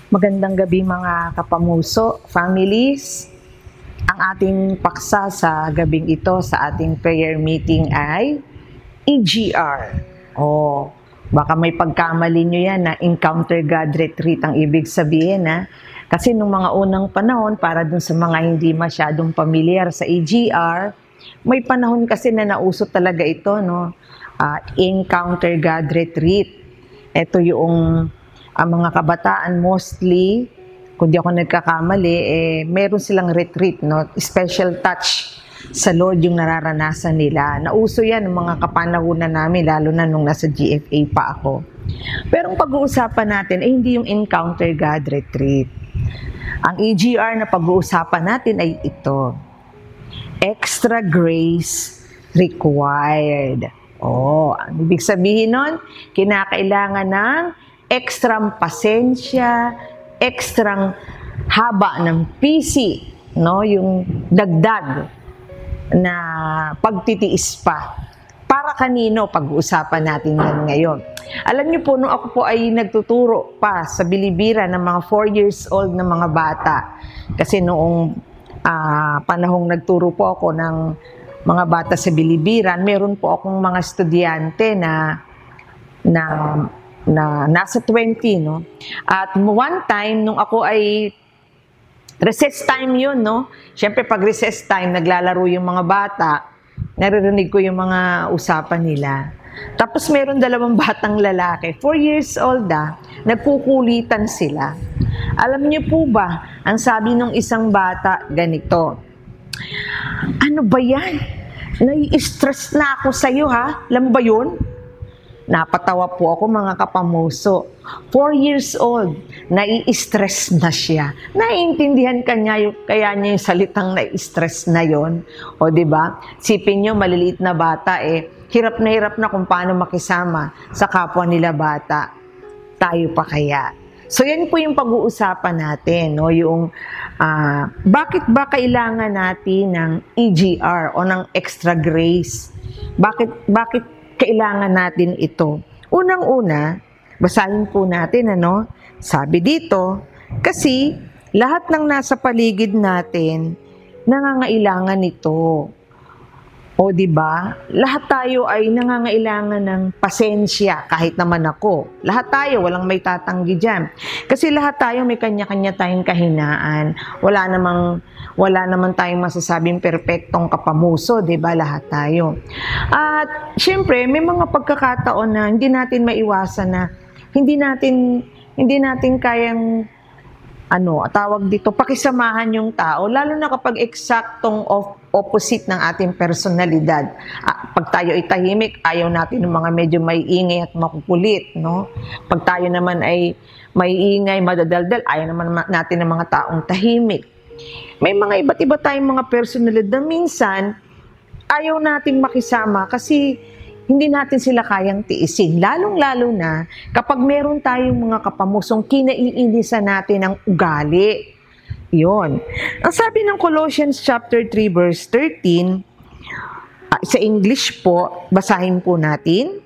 Magandang gabi mga kapamuso, families. Ang ating paksa sa gabing ito sa ating prayer meeting ay EGR. Baka may pagkamali nyo yan na Encounter God Retreat ang ibig sabihin ha. Kasi nung mga unang panahon, para dun sa mga hindi masyadong pamilyar sa EGR, may panahon kasi na nauso talaga ito, no? Encounter God Retreat. Ito yung ang mga kabataan mostly, kung di ako nagkakamali, meron silang retreat, no? Special touch sa Lord yung nararanasan nila. Nauso yan ng mga kapanahunan namin, lalo na nung nasa GFA pa ako. Pero ang pag-uusapan natin ay hindi yung Encounter God Retreat. Ang EGR na pag-uusapan natin ay ito. Extra grace required. Ang ibig sabihin nun, kinakailangan ng ekstrang pasensya, ekstrang haba ng pisi, no? Yung dagdag na pagtitiis pa. Para kanino pag-uusapan natin yan ngayon? Alam niyo po, nung ako po ay nagtuturo pa sa Bilibiran ng mga 4 years old na mga bata, kasi noong panahong nagturo po ako ng mga bata sa Bilibiran, meron po akong mga estudyante na nasa 20, no? At one time, nung ako ay recess time yun, no? Siyempre, pag recess time, naglalaro yung mga bata, naririnig ko yung mga usapan nila. Tapos, meron 2 batang lalaki, 4 years old, nagkukulitan sila. Alam niyo po ba, ang sabi ng isang bata, ganito, "Ano ba yan? Nai-stress na ako sa'yo, ha? Alam ba yun?" Napatawa po ako mga kapamuso. 4 years old, nai-stress na siya. Naiintindihan kaya niya yung salitang nai-stress na yon. O diba? Sipin nyo, maliliit na bata hirap na kung paano makisama sa kapwa nila bata. Tayo pa kaya? So yan po yung pag-uusapan natin, no? Yung bakit ba kailangan natin ng EGR o ng extra grace? Bakit kailangan natin ito? Unang-una, basahin po natin, sabi dito, kasi lahat ng nasa paligid natin, nangangailangan nito. O diba? Lahat tayo ay nangangailangan ng pasensya, kahit naman ako. Lahat tayo, walang may tatanggi dyan. Kasi lahat tayo may kanya-kanya tayong kahinaan. Wala naman tayong masasabing perpektong kapamuso, diba? Lahat tayo. At syempre, may mga pagkakataon na hindi natin maiwasan na hindi natin kayang tawag dito, pakisamahan yung tao, lalo na kapag eksaktong opposite ng ating personalidad. Pag tayo ay tahimik, ayaw natin ng mga medyo may ingay at makukulit, no? Pag tayo naman ay may ingay, madadaldal, ayaw naman natin ng mga taong tahimik. May mga iba't iba tayong mga personalidad na minsan, ayaw nating makisama kasi hindi natin sila kayang tiisin. Lalong-lalo na kapag meron tayong mga kapamusong kinaiinisan natin ang ugali. Yon. Ang sabi ng Colossians chapter 3 verse 13, sa English po, basahin po natin.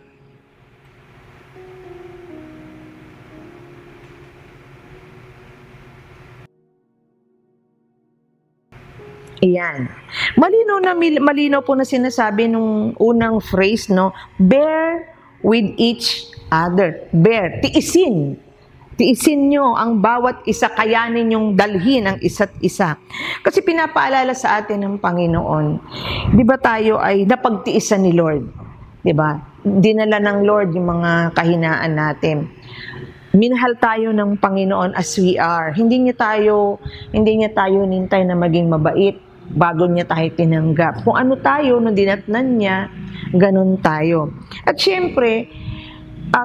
Ayan. Malinaw po na sinasabi nung unang phrase, no? Bear with each other. Bear. Tiisin. Tiisin nyo ang bawat isa, kayanin yung dalhin ang isa't isa. Kasi pinapaalala sa atin ng Panginoon, di ba tayo ay napagtiisan ni Lord? Di ba? Dinala ng Lord yung mga kahinaan natin. Minahal tayo ng Panginoon as we are. Hindi niya tayo nintay na maging mabait bago niya tayo tinanggap. Kung ano tayo, nung dinatnan niya, ganun tayo. At syempre,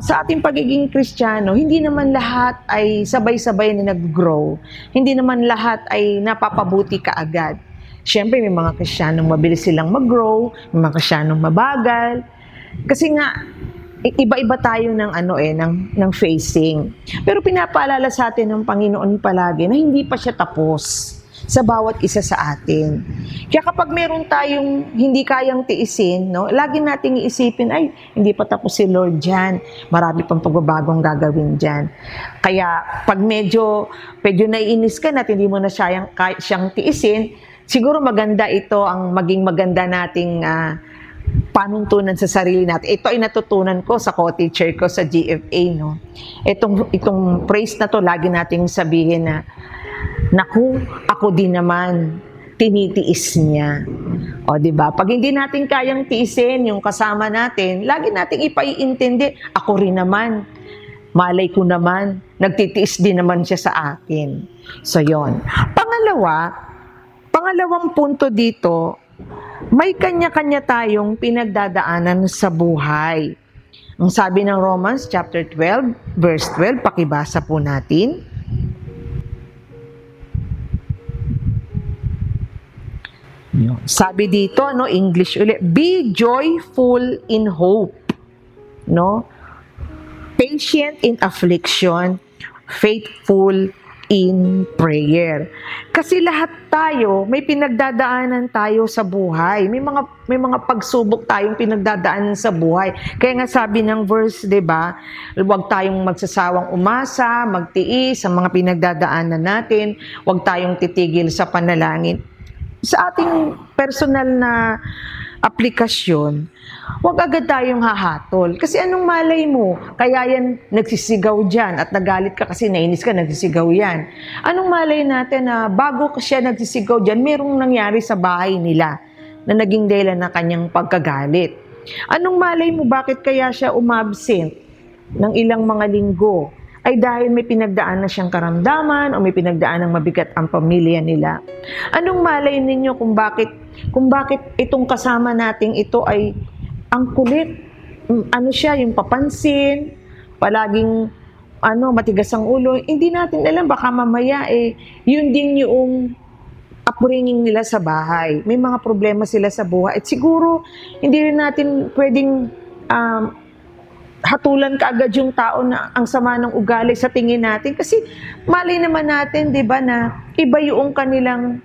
sa ating pagiging Kristiyano, hindi naman lahat ay sabay-sabay na nag-grow. Hindi naman lahat ay napapabuti kaagad. Syempre, may mga Kristiyanong mabilis silang mag-grow, may mga Kristiyanong mabagal. Kasi nga, iba-iba tayo ng facing. Pero pinapaalala sa atin ng Panginoon palagi na hindi pa siya tapos. sa bawat isa sa atin. Kaya kapag meron tayong hindi kayang tiisin, no, lagi nating iisipin, ay, hindi pa tapos si Lord dyan. Marami pang pagbabagong gagawin dyan. Kaya pag medyo naiinis ka na at hindi mo na siyang tiisin, siguro maganda ito ang maging maganda nating panuntunan sa sarili natin. Ito ay natutunan ko sa co-teacher ko sa GFA, no. Itong praise na to, lagi nating sabihin na, naku, ako din naman, tinitiis niya. O, di ba? Pag hindi natin kayang tiisin yung kasama natin, lagi nating ipaiintindi, ako rin naman, malay ko naman, nagtitiis din naman siya sa akin. So, yon. Pangalawang punto dito, may kanya-kanya tayong pinagdadaanan sa buhay. Ang sabi ng Romans chapter 12, verse 12, pakibasa po natin. Sabi dito, no, English ulit, be joyful in hope, no? Patient in affliction, faithful in prayer. Kasi lahat tayo, may pinagdadaanan tayo sa buhay. May mga pagsubok tayong pinagdadaanan sa buhay. Kaya nga sabi ng verse, 'di ba? Huwag tayong magsasawang umasa, magtiis sa mga pinagdadaanan natin. Huwag tayong titigil sa panalangin. Sa ating personal na aplikasyon, huwag agad tayong hahatol. Kasi anong malay mo? Kaya yan nagsisigaw dyan at nagalit ka kasi nainis ka, nagsisigaw yan. Anong malay natin na bago siya nagsisigaw dyan, merong nangyari sa bahay nila na naging dahilan ng kanyang pagkagalit. Anong malay mo bakit kaya siya umabsent ng ilang mga linggo? Ay dahil may pinagdaan na siyang karamdaman o may pinagdaan ng mabigat ang pamilya nila. Anong malay ninyo kung bakit itong kasama nating ito ay ang kulit? Ano siya, yung papansin, palaging matigas ang ulo. Hindi natin alam, baka mamaya yun din yung upbringing nila sa bahay. May mga problema sila sa buhay. At siguro, hindi rin natin pwedeng hatulan kaagad yung tao na ang sama ng ugali sa tingin natin. Kasi malay naman natin, di ba, na iba yung kanilang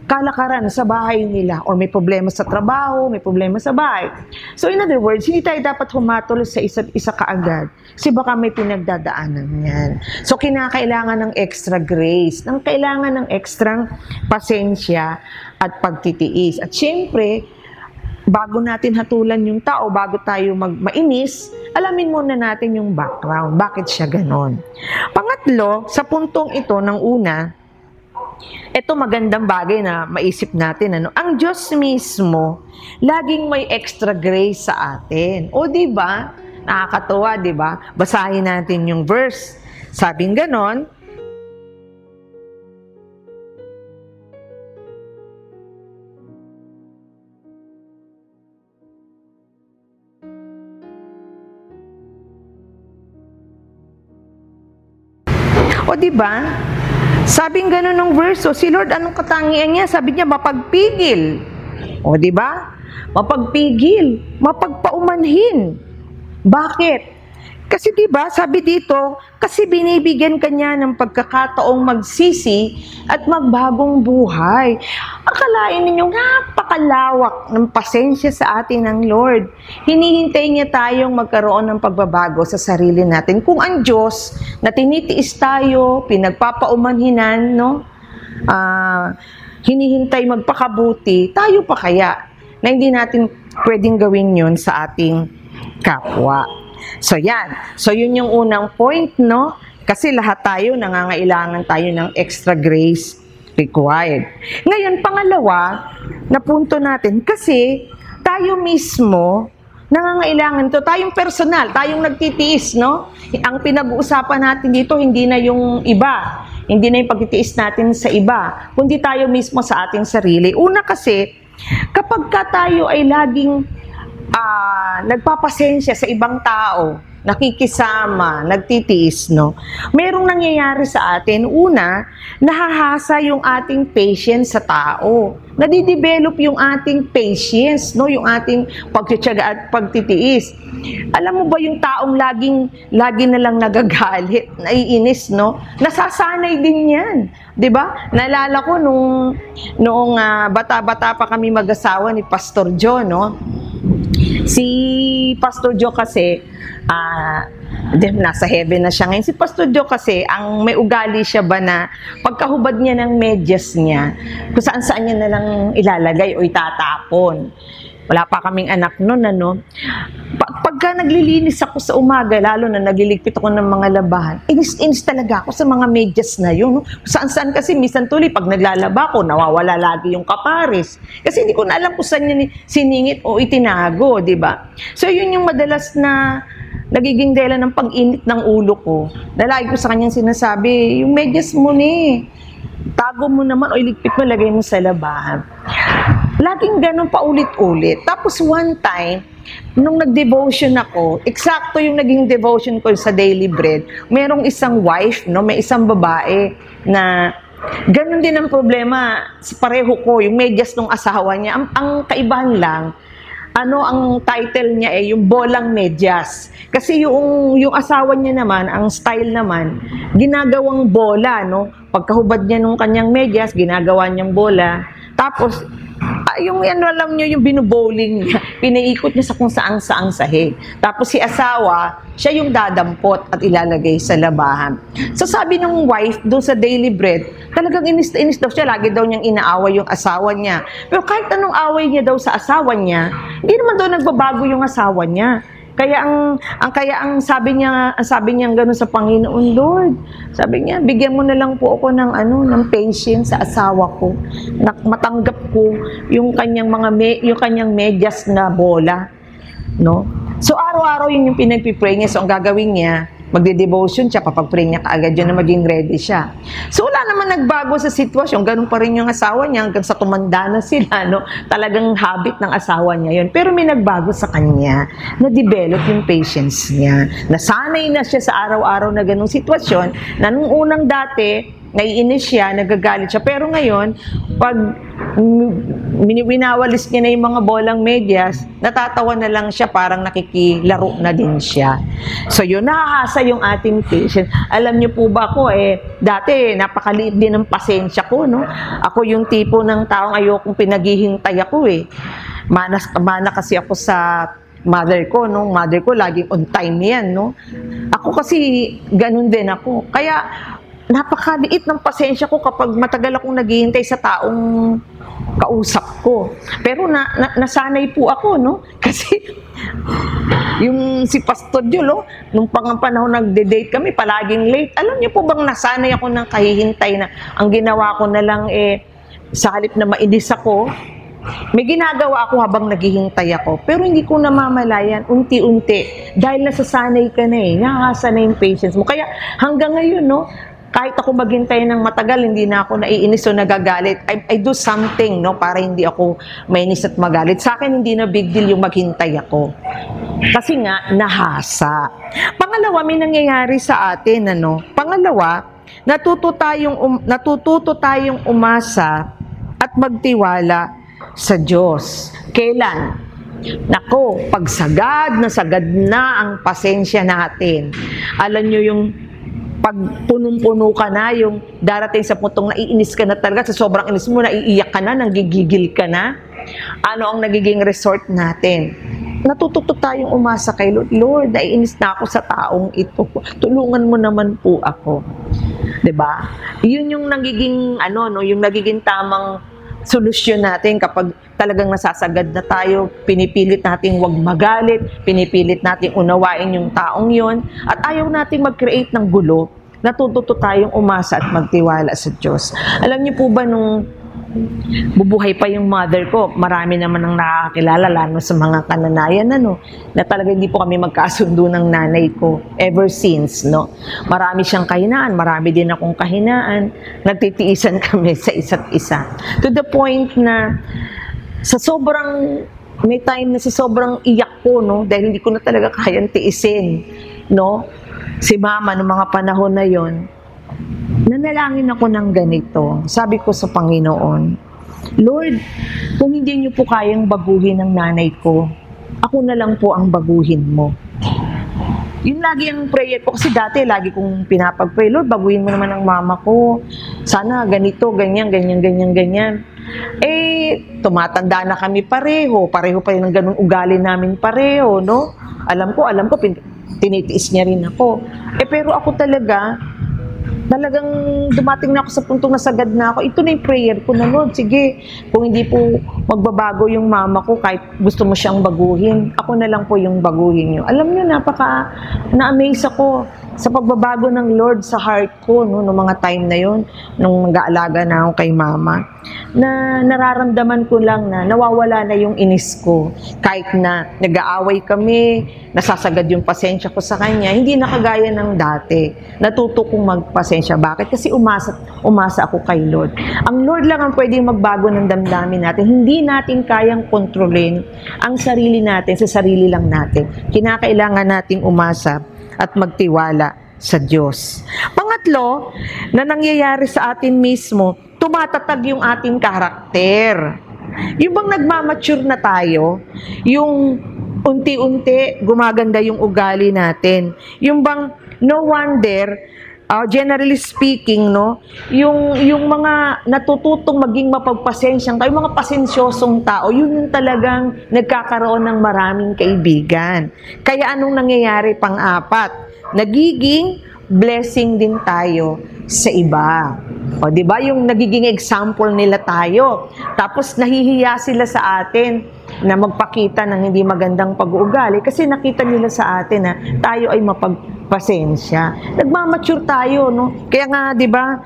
kalakaran sa bahay nila. O may problema sa trabaho, may problema sa bahay. So in other words, hindi tayo dapat humatol sa isa't isa kaagad. Kasi baka may pinagdadaanan yan. So kinakailangan ng extra grace, kailangan ng extra pasensya at pagtitiis. At syempre, bago natin hatulan yung tao, bago tayo mainis, alamin muna natin yung background. Bakit siya ganon? Pangatlo, sa puntong ito ng una, ito magandang bagay na maisip natin. Ang Diyos mismo, laging may extra grace sa atin. O diba? Nakakatuwa, diba? Basahin natin yung verse. Sabing ganon, o diba? Sabing gano'n ng verse, si Lord, anong katangian niya? Sabi niya, mapagpigil. O diba? Mapagpigil, mapagpaumanhin. Bakit? Kasi diba, sabi dito, kasi binibigyan ka niya ng pagkakataong magsisi at magbagong buhay. Akalain ninyo, napakalawak ng pasensya sa atin ng Lord. Hinihintay niya tayong magkaroon ng pagbabago sa sarili natin. Kung ang Diyos na tinitiis tayo, pinagpapaumanhinan, no? Hinihintay magpakabuti, tayo pa kaya na hindi natin pwedeng gawin yun sa ating kapwa. So yan. So yun yung unang point, no? Kasi lahat tayo, nangangailangan tayo ng extra grace required. Ngayon, pangalawa, na punto natin, kasi tayo mismo, nangangailangan to, tayong personal, tayong nagtitiis, no? Ang pinag-uusapan natin dito, hindi na yung iba, hindi na yung pagtitiis natin sa iba, kundi tayo mismo sa ating sarili. Una kasi, kapag ka tayo ay laging nagpapasensya sa ibang tao, nakikisama, nagtitiis, no? Merong nangyayari sa atin. Una, nahahasa yung ating patience sa tao. Nadidevelop yung ating patience, no? Yung ating pagtitiyaga at pagtitiis. Alam mo ba yung taong lagi na lang nagagalit, naiinis, no? Nasasanay din yan. 'Di ba? Naalala ko noong bata-bata pa kami mag-asawa ni Pastor Joe, no? Si Pastor Joe kasi, nasa heaven na siya ngayon. Si Pastor Joe kasi, ang may ugali siya ba na pagkahubad niya ng medyas niya, kung saan-saan niya na lang ilalagay o itatapon. Wala pa kaming anak noon, ano. Pagka naglilinis ako sa umaga, lalo na nagliligpit ako ng mga labahan, inis talaga ako sa mga medyas na yun. No? Saan-saan kasi, minsan tuloy, pag naglalaba ko, nawawala lagi yung kapares. Kasi hindi ko na alam kung saan niya siningit o itinago, di ba? So, yun yung madalas na nagiging dahilan ng pag-init ng ulo ko. Lagi ko sa kanyang sinasabi, yung medyas mo ni, tago mo naman o iligpit mo, lagay mo sa labahan. Laging ganun paulit-ulit. Tapos one time, nung nag-devotion ako, eksakto yung naging devotion ko sa Daily Bread, merong isang wife, no, may isang babae na ganun din ang problema sa pareho ko, yung medyas ng asawa niya. Ang kaibahan lang, ang title niya yung bolang medyas. Kasi yung asawa niya naman, ang style naman, ginagawang bola, no? Pagkahubad niya nung kanyang medyas, ginagawa niyang bola. Tapos, yung alam niyo, yung binubowling niya, pinaikot niya sa kung saang sahig. Tapos si asawa, siya yung dadampot at ilalagay sa labahan. So sabi ng wife doon sa Daily Bread, talagang inis daw siya, lagi daw niyang inaaway yung asawa niya. Pero kahit anong away niya daw sa asawa niya, hindi naman daw nagbabago yung asawa niya. Kaya ang sabi niya gano'n sa Panginoon, Lord, sabi niya, bigyan mo na lang po ako ng patience sa asawa ko, na matanggap ko yung kanyang medyas na bola, no? So araw-araw yun yung pinagpipray niya. So ang gagawin niya, magde-devotion siya, papag-pray niya kaagad yun na maging ready siya. So wala naman nagbago sa sitwasyon, ganun pa rin yung asawa niya hanggang sa tumanda na sila, no? Talagang habit ng asawa niya yun. Pero may nagbago sa kanya, na-develop yung patience niya. Nasanay na siya sa araw-araw na ganung sitwasyon, na nung unang dati, naiinis siya, nagagalit siya. Pero ngayon, pag winawalis niya na yung mga bolang medyas, natatawa na lang siya, parang nakikilaro na din siya. So yun, nakahasa yung ating patience. Alam niyo po ba ako, dati napakaliit din ng pasensya ko, no? Ako yung tipo ng taong ayokong pinaghihintay ako, Mana kasi ako sa mother ko, no? Mother ko laging on time yan, no? Ako kasi ganun din ako. Kaya napakaliit ng pasensya ko kapag matagal akong naghihintay sa taong kausap ko. Pero nasanay po ako, no? Kasi yung si Pastor Jolo, nung panahon nagde-date kami, palaging late. Alam niyo po bang nasanay ako ng kahihintay na ang ginawa ko na lang sa halip na mainis ako, may ginagawa ako habang naghihintay ako. Pero hindi ko namamalayan, unti-unti. Dahil nasasanay ka na nakakasanay yung patience mo. Kaya hanggang ngayon, no? Kahit ako maghintay ng matagal, hindi na ako naiinis o nagagalit. I do something, no, para hindi ako mainis at magalit. Sa akin, hindi na big deal yung maghintay ako. Kasi nga, nahasa. Pangalawa, may nangyayari sa atin, Pangalawa, natututo tayong umasa at magtiwala sa Diyos. Kailan? Nako, pag sagad na ang pasensya natin. Alam nyo yung pag punong-puno ka na, yung darating sa puntong naiinis ka na talaga, sa sobrang inis mo, naiiyak ka na, nanggigigil ka na, ano ang nagiging resort natin? Natututo tayong umasa kay Lord. Lord, naiinis na ako sa taong ito. Tulungan mo naman po ako. 'Di ba? Yun yung nagiging, yung nagiging tamang solusyon natin kapag talagang nasasagad na tayo, pinipilit nating wag magalit, pinipilit nating unawain yung taong yon, at ayaw nating mag-create ng gulo, natututo tayong umasa at magtiwala sa Diyos. Alam niyo po ba nung bubuhay pa yung mother ko, marami naman ang nakakakilala, lalo sa mga kananayan, na talaga hindi po kami magkasundo ng nanay ko ever since, no? Marami siyang kahinaan, marami din akong kahinaan, nagtitiisan kami sa isa't isa. To the point na, may time na sa sobrang iyak ko, no? Dahil hindi ko na talaga kayang tiisin, no? Si mama, noong mga panahon na yon, nanalangin ako ng ganito. Sabi ko sa Panginoon, Lord, kung hindi niyo po kayang baguhin ang nanay ko, ako na lang po ang baguhin mo. Yun lagi ang prayer ko. Kasi dati, lagi kong pinapag-pray, Lord, baguhin mo naman ang mama ko. Sana ganito, ganyan, ganyan, ganyan, ganyan. Tumatanda na kami pareho. Pareho pa rin ang ganun ugali namin pareho, no? Alam ko, tinitiis niya rin ako. Pero ako talagang dumating na ako sa puntong nasagad na ako. Ito na yung prayer ko na, Lord, sige, kung hindi po magbabago yung mama ko, kahit gusto mo siyang baguhin, ako na lang po yung baguhin niyo. Alam niyo, na-amaze ako sa pagbabago ng Lord sa heart ko, no, noong mga time na yon, nung nag-aalaga na ako kay mama, na nararamdaman ko lang na nawawala na yung inis ko. Kahit na nag-aaway kami, nasasagad yung pasensya ko sa kanya, hindi na kagaya ng dati. Natuto kong magpasensya. Bakit? Kasi umasa ako kay Lord. Ang Lord lang ang pwedeng magbago ng damdamin natin. Hindi natin kayang kontrolin ang sarili natin sa sarili lang natin. Kinakailangan nating umasa at magtiwala sa Diyos. Pangatlo, na nangyayari sa atin mismo, tumatatag yung ating karakter. Yung bang nagmamature na tayo, yung unti-unti gumaganda yung ugali natin. Yung bang no wonder, generally speaking, no, yung mga natututong maging mapagpasensyang tayo, yung mga pasensyosong tao, yun yung talagang nagkakaroon ng maraming kaibigan. Kaya anong nangyayari pang-apat? Nagiging blessing din tayo sa iba. O, di ba? Yung nagiging example nila tayo. Tapos nahihiya sila sa atin na magpakita ng hindi magandang pag-uugali kasi nakita nila sa atin na tayo ay mapagpasensya. Nagmamature tayo, no? Kaya nga, di ba,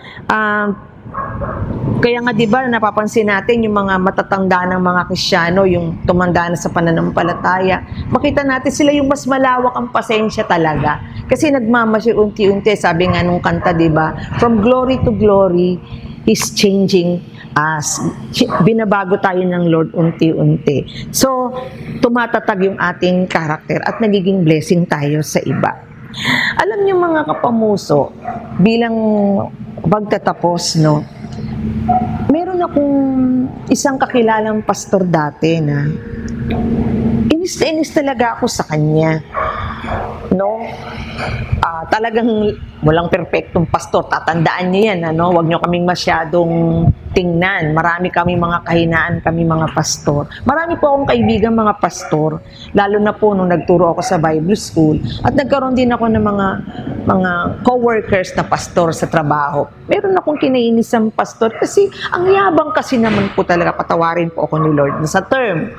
napapansin natin yung mga matatanda ng mga Kristiyano, yung tumanda na sa pananampalataya, makita natin sila yung mas malawak ang pasensya talaga. Kasi nagmamature unti-unti, sabi nga nung kanta, di ba? From glory to glory, He's changing us. Binabago tayo ng Lord unti-unti. So, tumatatag yung ating karakter at nagiging blessing tayo sa iba. Alam niyo mga kapamuso, bilang pagtatapos, no, meron akong isang kakilalang pastor dati na inis na inis talaga ako sa kanya. No? Talagang walang perfectong pastor. Tatandaan niyo yan, ano? Huwag niyo kaming masyadong tingnan. Marami kami mga kahinaan, kami mga pastor. Marami po akong kaibigan mga pastor, lalo na po nung nagturo ako sa Bible School at nagkaroon din ako ng mga co-workers na pastor sa trabaho. Meron akong kinainisang pastor kasi ang yabang kasi naman po talaga, patawarin po ako ni Lord na sa term.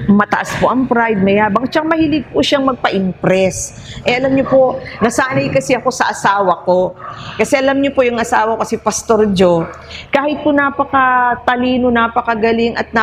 Mataas po ang pride, may yabang, tsaka mahilig po siyang magpa-impress. Alam niyo po, nasanay kasi ako sa asawa ko. Kasi alam niyo po yung asawa ko, si Pastor Joe, kahit po napaka-talino, napakagaling at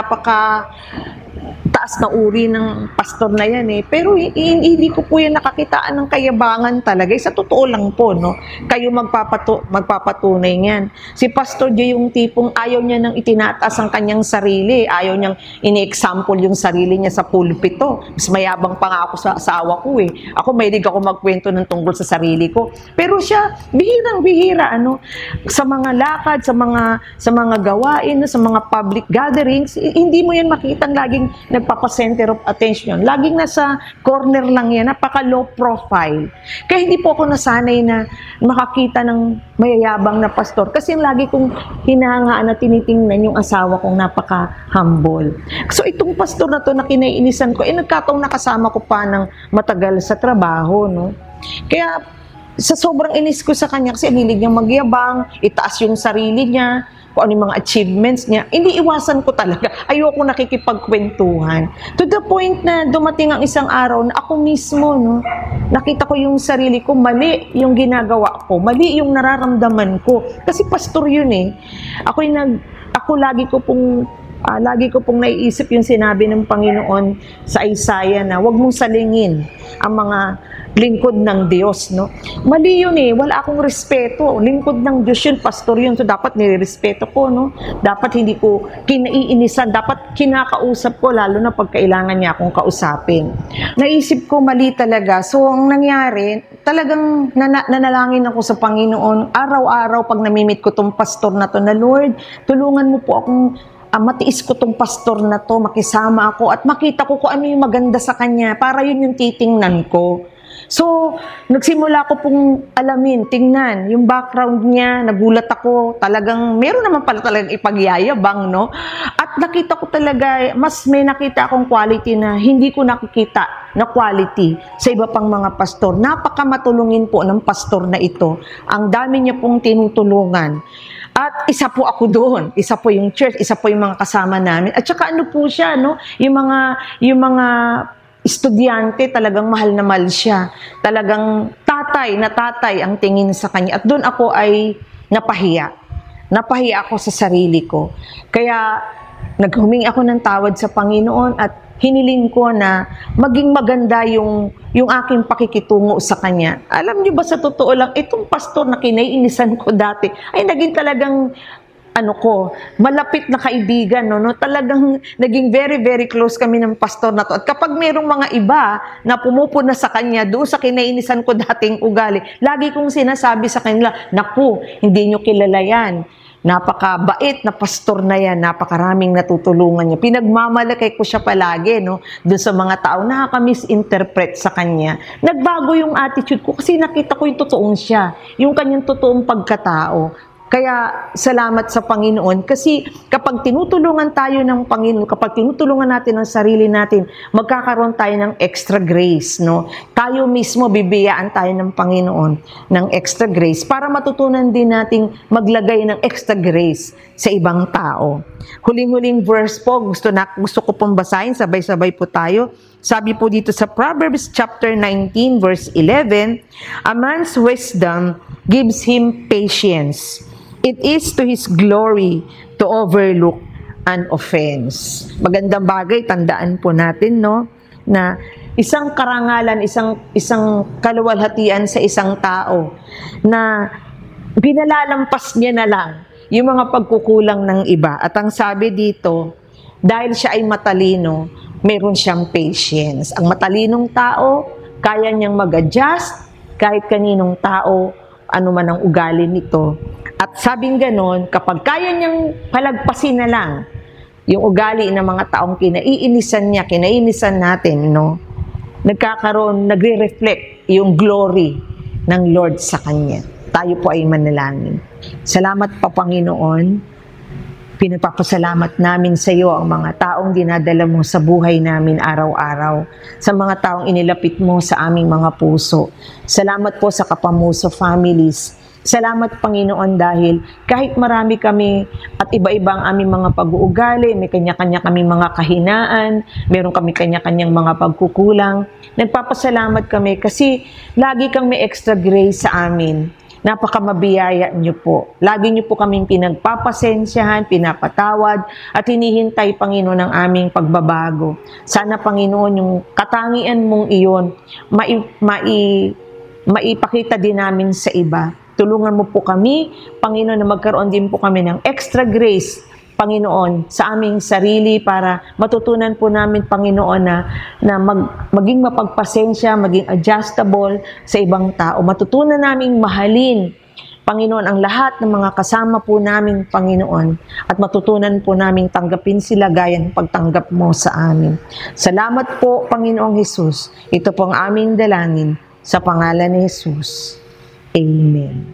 taas na uri ng pastor na yan pero hindi ko po yan nakakitaan ng kayabangan talaga. Sa totoo lang po, no? Kayo magpapatunay niyan. Si Pastor Joe yung tipong ayaw niya nang itinataas ang kanyang sarili. Ayaw niyang ini-example yung sarili niya sa pulpito. Mas mayabang pa nga ako sa asawa ko Ako mahilig ako magkwento ng tungkol sa sarili ko. Pero siya, bihirang-bihira, sa mga lakad, sa mga gawain, sa mga public gatherings, hindi mo yan makitang laging nagpapa-center of attention. Laging nasa corner lang yan, napaka-low profile. Kaya hindi po ako nasanay na makakita ng mayayabang na pastor. Kasi lagi kong hinahangaan na tinitingnan yung asawa kong napaka-humble. So itong pastor na to na kinaiinisan ko, nagkataong nakasama ko pa ng matagal sa trabaho, no? Kaya sa sobrang inis ko sa kanya, kasi hilig niyang magyabang, itaas yung sarili niya, kung ano yung mga achievements niya, hindi iwasan ko talaga. Ayoko nakikipagkwentuhan. To the point na dumating ang isang araw na ako mismo, no, nakita ko yung sarili ko, mali yung ginagawa ko, mali yung nararamdaman ko. Kasi pastor yun Ako lagi ko pong naiisip yung sinabi ng Panginoon sa Isaiah na huwag mong salingin ang mga lingkod ng Diyos, no? Mali yun wala akong respeto. Lingkod ng Diyos yun, pastor yun. So, dapat nirespeto ko, no? Dapat hindi ko kinaiinisan. Dapat kinakausap ko, lalo na pag kailangan niya akong kausapin. Naisip ko, mali talaga. So, ang nangyari, talagang nanalangin ako sa Panginoon. Araw-araw, pag namimit ko tong pastor na to, na Lord, tulungan mo po akong matiis ko tong pastor na to, makisama ako at makita ko kung ano yung maganda sa kanya para yun yung titingnan ko. So, nagsimula ko pong alamin, tingnan, yung background niya, nagulat ako, talagang, meron naman pala talagang ipagyayabang, no? At nakita ko talaga, mas may nakita akong quality na hindi ko nakikita na quality sa iba pang mga pastor. Napakamatulungin po ng pastor na ito. Ang dami niya pong tinutulungan. At isa po ako doon, isa po yung church, isa po yung mga kasama namin. At saka ano po siya, no? Yung mga estudyante, talagang mahal na mahal siya. Talagang tatay na tatay ang tingin sa kanya. At doon ako ay napahiya. Napahiya ako sa sarili ko. Kaya naghumingi ako ng tawad sa Panginoon at hiniling ko na maging maganda yung aking pakikitungo sa kanya. Alam niyo ba, sa totoo lang, itong pastor na kinaiinisan ko dati, ay naging talagang malapit na kaibigan, no? Talagang naging very, very close kami ng pastor na to. At kapag mayroong mga iba na pumupuna sa kanya, doon sa kinainisan ko dating ugali, lagi kong sinasabi sa kanila, naku, hindi nyo kilala yan. Napakabait na pastor na yan, napakaraming natutulungan niya. Pinagmamalaki ko siya palagi, no? Doon sa mga tao, nakaka-misinterpret sa kanya. Nagbago yung attitude ko kasi nakita ko yung totoong siya, yung kanyang totoong pagkatao. Kaya salamat sa Panginoon kasi kapag tinutulungan tayo ng Panginoon, kapag tinutulungan natin ang sarili natin, magkakaroon tayo ng extra grace, no? Tayo mismo bibiyaan tayo ng Panginoon ng extra grace para matutunan din nating maglagay ng extra grace sa ibang tao. Huling-huling verse po, gusto ko pong basahin, sabay-sabay po tayo. Sabi po dito sa Proverbs chapter 19 verse 11, a man's wisdom gives him patience. It is to his glory to overlook an offense. Magandang bagay, tandaan po natin, no, na isang karangalan, isang kaluwalhatian sa isang tao na binalalampas niya na lang yung mga pagkukulang ng iba. At ang sabi dito, dahil siya ay matalino, meron siyang patience. Ang matalinong tao, kaya niyang mag-adjust kahit kaninong tao, ano man ang ugali nito. At sabing ganon, kapag kaya niyang palagpasin na lang yung ugali ng mga taong kinaiinisan natin, no? Nagre-reflect yung glory ng Lord sa Kanya. Tayo po ay manalangin. Salamat pa, Panginoon. Pinagpapasalamat namin sa iyo ang mga taong dinadala mo sa buhay namin araw-araw, sa mga taong inilapit mo sa aming mga puso. Salamat po sa Kapamuso families. Salamat, Panginoon, dahil kahit marami kami at iba-iba ang aming mga pag-uugali, may kanya-kanya kami mga kahinaan, meron kami kanya-kanyang mga pagkukulang, nagpapasalamat kami kasi lagi kang may extra grace sa amin. Napakamabiyaya niyo po. Lagi niyo po kaming pinagpapasensyahan, pinapatawad, at hinihintay, Panginoon, ang aming pagbabago. Sana, Panginoon, yung katangian mong iyon, maipakita din namin sa iba. Tulungan mo po kami, Panginoon, na magkaroon din po kami ng extra grace, Panginoon, sa aming sarili para matutunan po namin, Panginoon, na maging mapagpasensya, maging adjustable sa ibang tao. Matutunan naming mahalin, Panginoon, ang lahat ng mga kasama po namin, Panginoon, at matutunan po naming tanggapin sila gaya ng pagtanggap mo sa amin. Salamat po, Panginoong Hesus. Ito po ang aming dalangin sa pangalan ni Hesus. Amen.